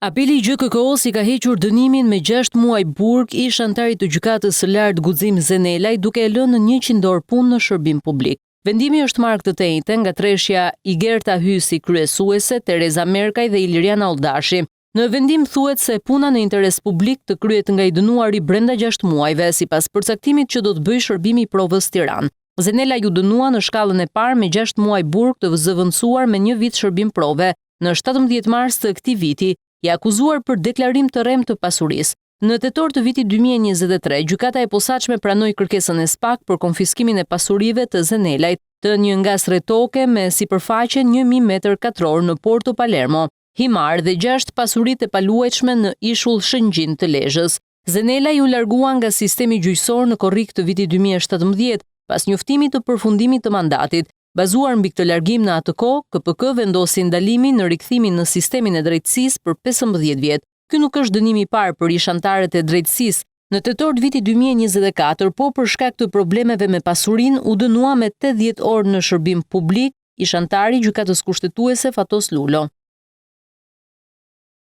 Apeli i GKK-s i ka hequr dënimin me 6 muaj burg ish antarit të gjykatës së lartë Guxim Zenelaj, duke e lënë në 100 orë punë në shërbim publik. Vendimi është marrë këtë të njëjtën nga treshja Igerta Hysi kryesuese, Tereza Merkaj dhe Iliriana Oldashi. Në vendim thuhet se puna në interes publik të kryhet nga i dënuari brenda 6 muajve, sipas përcaktimit që do të bëjë shërbimi i provës Tiranë. Zenelaj u dënua në shkallën e parë me 6 muaj burg të zëvendësuar me 1 vit shërbim prove. Në 17 mars të këtij viti i akuzuar për deklarim të rrem të pasurisë. Në tetor të vitit 2023, gjykata e posaçme pranoi kërkesën e SPAK për konfiskimin e pasurive të Zenelajt, të një ngastre toke me sipërfaqe 1000 m2 në Porto Palermo, himar dhe 6 pasuritë e paluajtshme në ishull Shëngjin të Lezhës. Zenelaj u largua nga sistemi gjyqësor në korrik të vitit 2017, pas njoftimit të përfundimit të mandatit. Bazuar mbi këtë largim në atë kohë, KPK vendosi ndalimin në rikthimin në sistemin e drejtësisë për 15 vjet. Ky nuk është dënimi i parë për ish-antarët e drejtësisë. Në tetor të vitit 2024, po për shkak të problemeve me pasurinë, u dënua me 80 orë në shërbim publik ish-antari gjykatës kushtetuese Fatos Lulo.